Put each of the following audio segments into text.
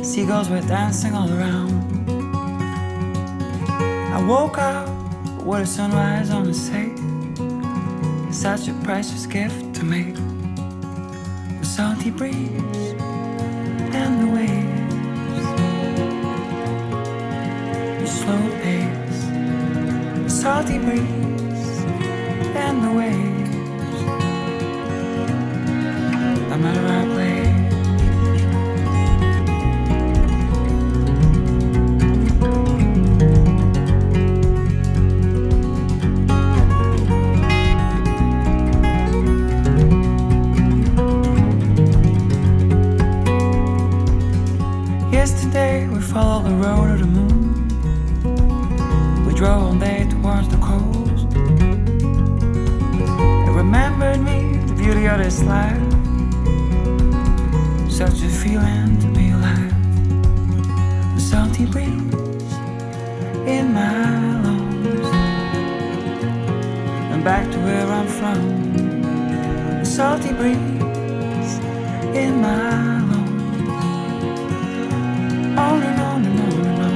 Seagulls were dancing all around. I woke up with a sunrise on the sea. Such a precious gift to me. The salty breeze and the waves, the slow pace, the salty breeze and the waves. No matter where I play. Yesterday we followed the road of the moon. We drove all day towards the coast. It remembered me the beauty of this life. Such a feeling to be alive. The salty breeze in my lungs. And back to where I'm from. The salty breeze in my lungs. On and on and on and on.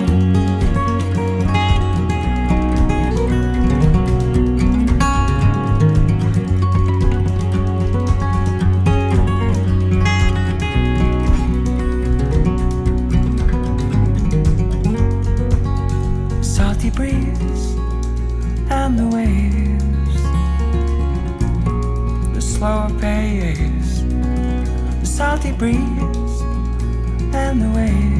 Salty breeze and the waves, the slower pace, the salty breeze and the waves.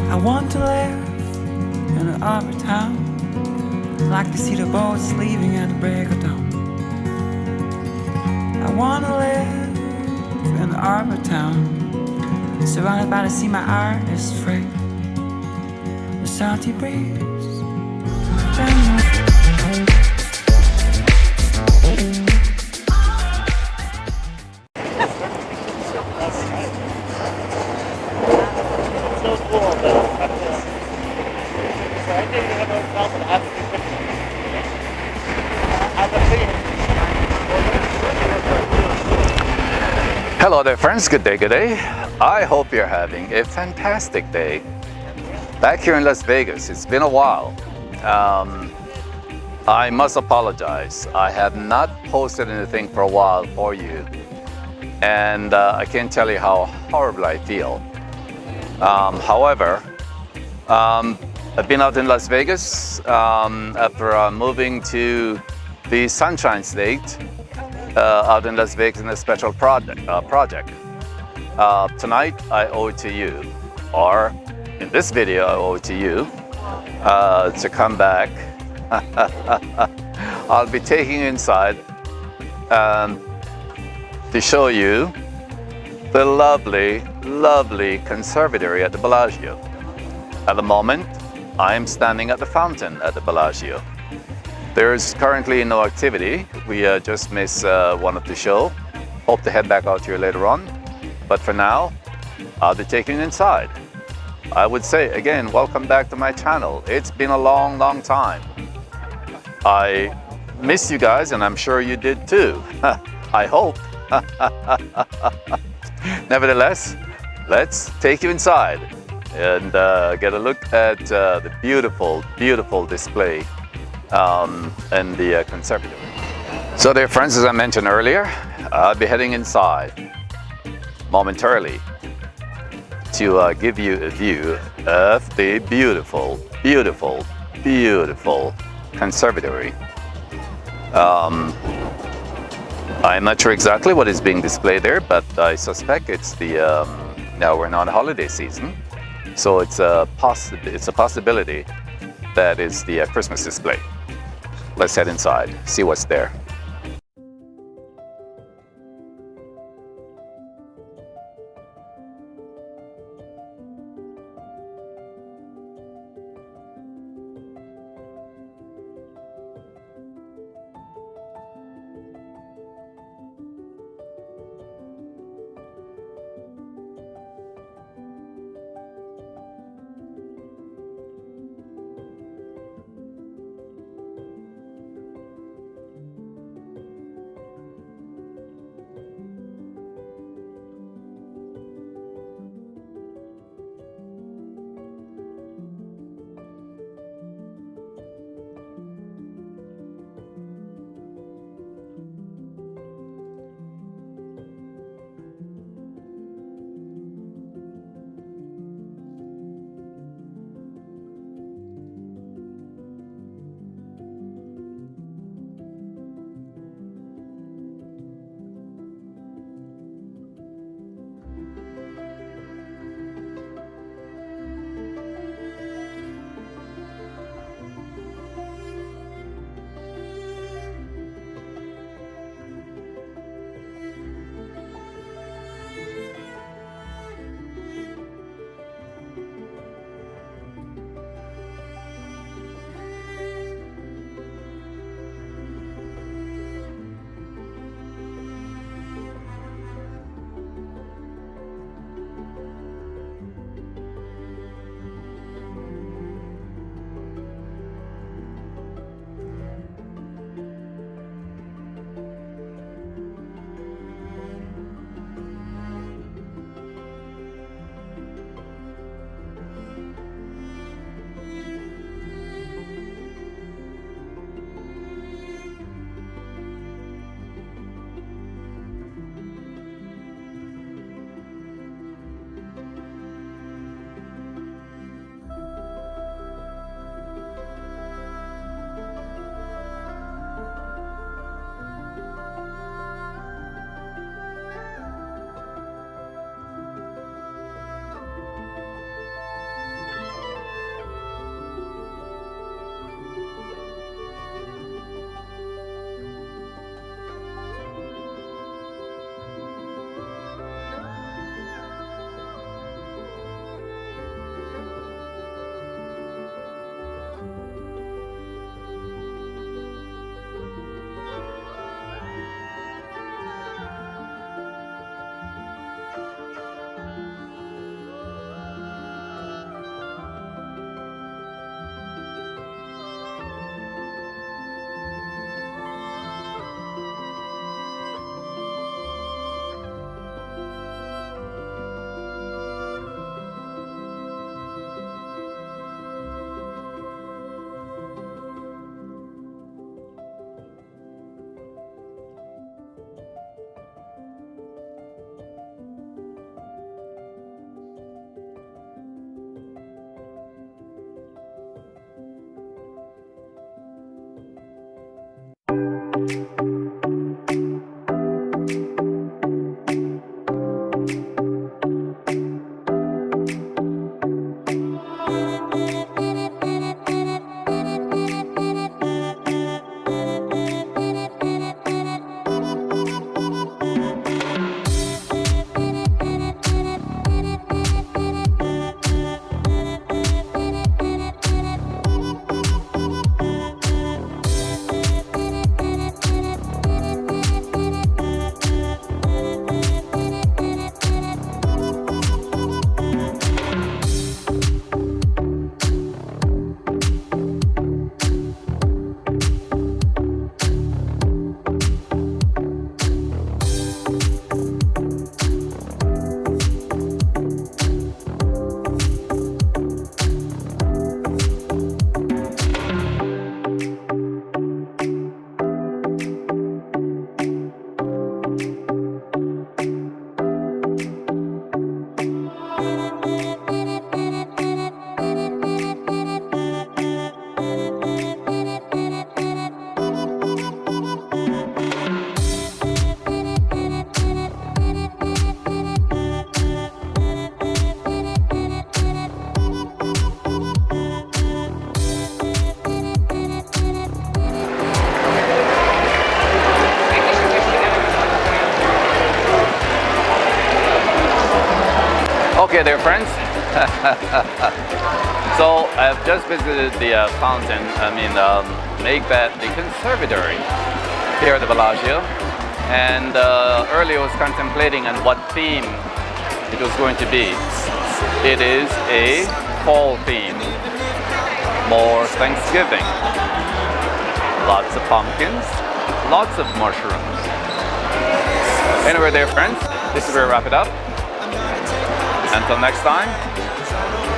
I want to live in an arbor town. I like to see the boats leaving at the break of dawn. I want to live in an arbor town, surrounded by the sea, my art is free. The salty breeze. Hello there friends, good day, good day. I hope you're having a fantastic day. Back here in Las Vegas, it's been a while. I must apologize. I have not posted anything for a while for you. And I can't tell you how horrible I feel. However, I've been out in Las Vegas after moving to the Sunshine State out in Las Vegas in a special project. Tonight I owe it to you, or in this video I owe it to you to come back. I'll be taking you inside to show you the lovely, lovely conservatory at the Bellagio. At the moment, I am standing at the fountain at the Bellagio. There's currently no activity. We just missed one of the show. Hope to head back out here later on. But for now, I'll be taking you inside. I would say, again, welcome back to my channel. It's been a long, long time. I missed you guys, and I'm sure you did too. I hope. Nevertheless, let's take you inside and get a look at the beautiful, beautiful display in the conservatory. So dear friends, as I mentioned earlier, I'll be heading inside momentarily to give you a view of the beautiful, beautiful, beautiful Conservatory. I'm not sure exactly what is being displayed there, but I suspect it's the. Now we're not holiday season, so it's a possibility that is the Christmas display. Let's head inside, see what's there. Okay, dear friends. So I've just visited the fountain. The Conservatory here at the Bellagio, and earlier I was contemplating on what theme it was going to be. It is a fall theme, more Thanksgiving, lots of pumpkins, lots of mushrooms. Anyway, dear friends, this is where we wrap it up. Until next time,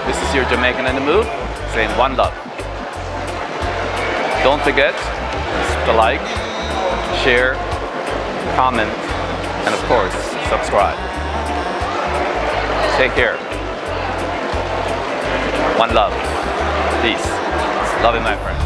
this is your Jamaican in the Move saying one love. Don't forget to like, share, comment, and of course, subscribe. Take care. One love. Peace. Love you, my friends.